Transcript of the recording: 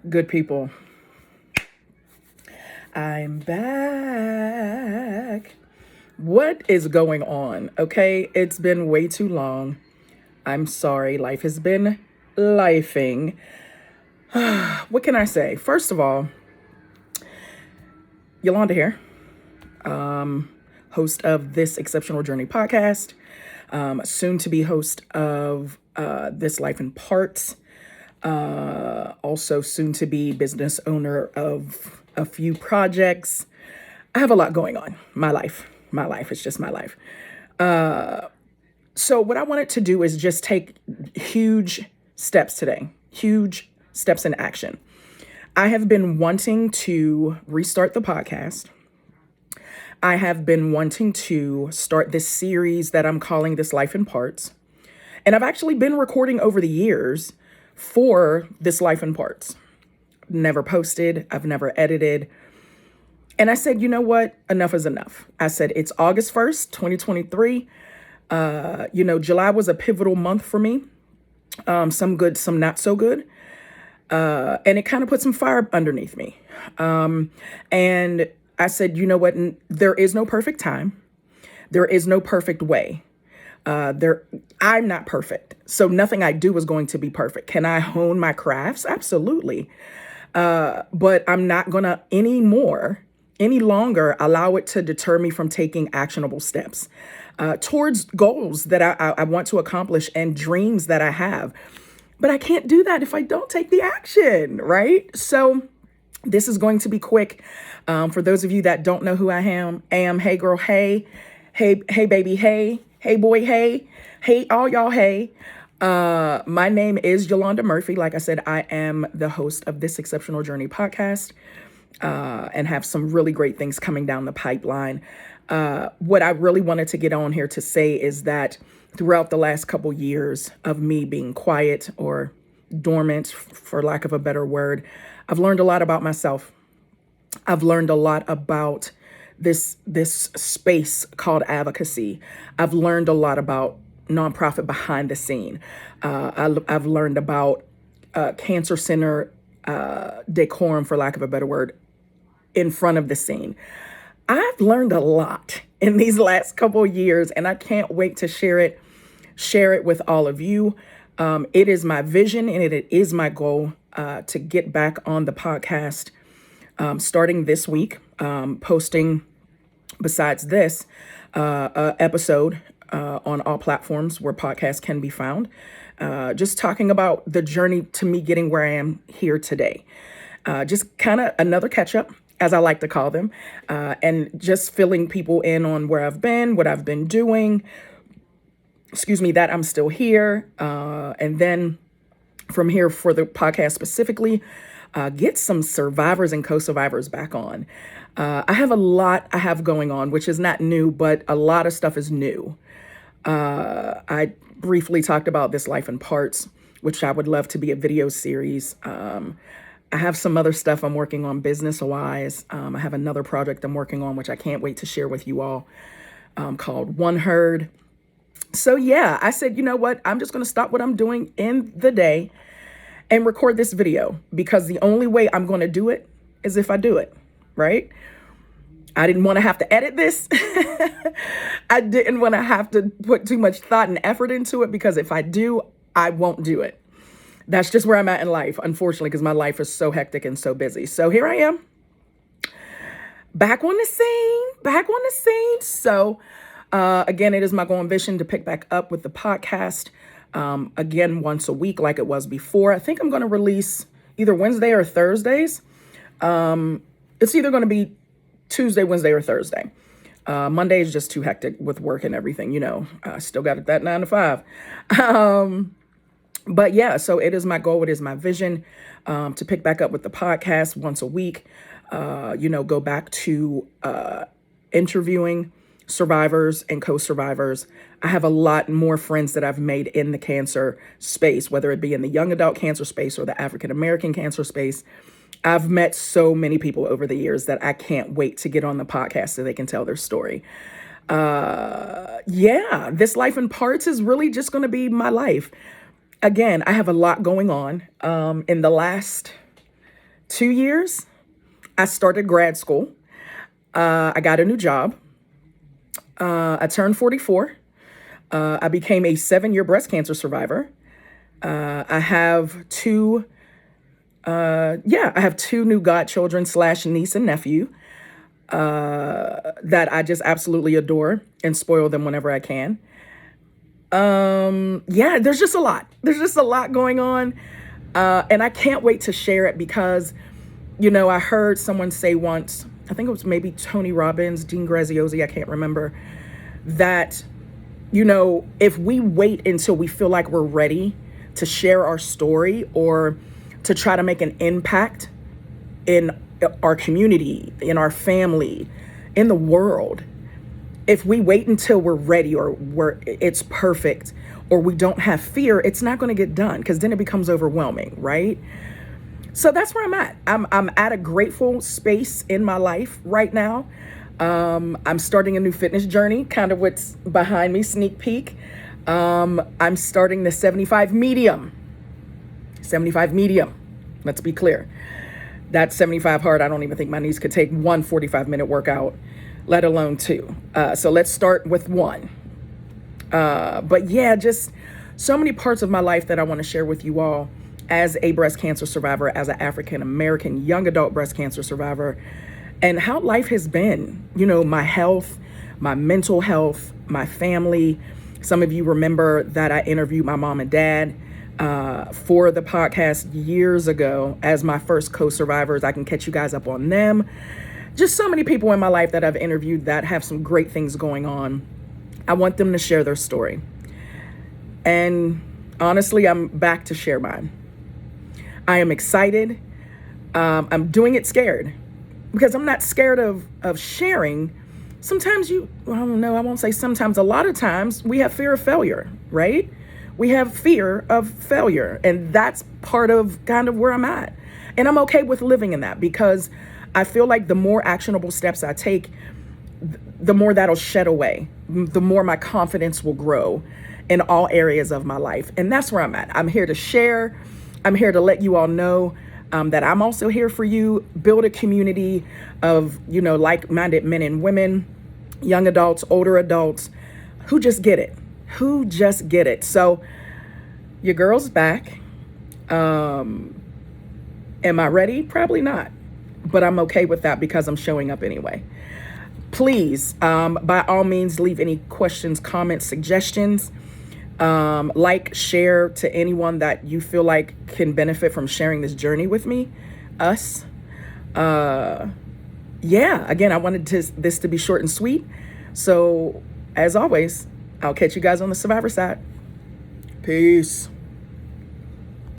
Good people, I'm back. What is going on? Okay, it's been way too long. I'm sorry, life has been lifing. What can I say? First of all, Yolanda here, host of This Exceptional Journey podcast, soon to be host of This Life in Parts, also soon to be business owner of a few projects. I have a lot going on. My life. It's just my life. So what I wanted to do is just take huge steps today, huge steps in action. I have been wanting to restart the podcast. I have been wanting to start this series that I'm calling This Life in Parts. And I've actually been recording over the years for This Life in Parts. Never posted, I've never edited. And I said, you know what? Enough is enough. I said, it's August 1st, 2023. July was a pivotal month for me. Some good, some not so good. And it kind of put some fire underneath me. And I said, you know what? There is no perfect time. There is no perfect way. I'm not perfect. So nothing I do is going to be perfect. Can I hone my crafts? Absolutely. But I'm not going to any longer allow it to deter me from taking actionable steps towards goals that I want to accomplish and dreams that I have. But I can't do that if I don't take the action, right? So this is going to be quick. For those of you that don't know who I am, hey girl, hey baby, hey boy, hey all y'all, hey. My name is Yolanda Murphy. Like I said, I am the host of This Exceptional Journey podcast. And have some really great things coming down the pipeline. What I really wanted to get on here to say is that throughout the last couple years of me being quiet or dormant, for lack of a better word, I've learned a lot about myself. I've learned a lot about this space called advocacy. I've learned a lot about nonprofit behind the scene. I've learned about cancer center decorum, for lack of a better word, in front of the scene. I've learned a lot in these last couple of years, and I can't wait to share it with all of you. It is my vision and it is my goal to get back on the podcast starting this week, posting besides this episode on all platforms where podcasts can be found, just talking about the journey to me getting where I am here today. Just kind of another catch up, as I like to call them, and just filling people in on where I've been, what I've been doing, that I'm still here. And then from here for the podcast specifically, get some survivors and co-survivors back on. I have a lot I have going on, which is not new, but a lot of stuff is new. I briefly talked about This Life in Parts, which I would love to be a video series. I have some other stuff I'm working on business-wise. I have another project I'm working on, which I can't wait to share with you all, called One Herd. So yeah, I said, you know what? I'm just going to stop what I'm doing in the day and record this video, because the only way I'm going to do it is if I do it, right? I didn't want to have to edit this. I didn't want to have to put too much thought and effort into it, because if I do, I won't do it. That's just where I'm at in life, unfortunately, because my life is so hectic and so busy. So here I am, back on the scene. So again, it is my goal and vision to pick back up with the podcast again once a week like it was before. I think I'm going to release either Wednesday or Thursdays. It's either going to be Tuesday, Wednesday, or Thursday. Monday is just too hectic with work and everything. I still got that 9 to 5. But yeah, so it is my goal. It is my vision to pick back up with the podcast once a week. Go back to interviewing survivors and co-survivors. I have a lot more friends that I've made in the cancer space, whether it be in the young adult cancer space or the African American cancer space. I've met so many people over the years that I can't wait to get on the podcast so they can tell their story. This Life in Parts is really just going to be my life. Again, I have a lot going on. In the last 2 years, I started grad school. I got a new job. I turned 44. I became a 7-year breast cancer survivor. I have two, I have two new godchildren slash niece and nephew that I just absolutely adore and spoil them whenever I can. Yeah, there's just a lot. There's just a lot going on. And I can't wait to share it because, I heard someone say once, I think it was maybe Tony Robbins, Dean Graziosi, I can't remember, that, if we wait until we feel like we're ready to share our story or to try to make an impact in our community, in our family, in the world, if we wait until we're ready or it's perfect or we don't have fear, it's not going to get done because then it becomes overwhelming, right? So that's where I'm at. I'm at a grateful space in my life right now. I'm starting a new fitness journey, kind of what's behind me, sneak peek. I'm starting the 75 medium. 75 medium. Let's be clear. That's 75 hard. I don't even think my knees could take one 45-minute workout, let alone two. So let's start with one. But yeah, just so many parts of my life that I want to share with you all as a breast cancer survivor, as an African-American young adult breast cancer survivor, and how life has been, my health, my mental health, my family. Some of you remember that I interviewed my mom and dad for the podcast years ago as my first co-survivors. I can catch you guys up on them. Just so many people in my life that I've interviewed that have some great things going on. I want them to share their story. And honestly, I'm back to share mine. I am excited. I'm doing it scared because I'm not scared of sharing. Sometimes I don't know, I won't say sometimes, a lot of times we have fear of failure, right? We have fear of failure, and that's part of kind of where I'm at. And I'm okay with living in that because I feel like the more actionable steps I take, the more that'll shed away, the more my confidence will grow in all areas of my life. And that's where I'm at. I'm here to share. I'm here to let you all know that I'm also here for you. Build a community of, like-minded men and women, young adults, older adults, who just get it. So your girl's back. Am I ready? Probably not. But I'm okay with that because I'm showing up anyway. Please, by all means, leave any questions, comments, suggestions. Share to anyone that you feel like can benefit from sharing this journey with me, us. Again, I wanted this to be short and sweet. So as always, I'll catch you guys on the survivor side. Peace.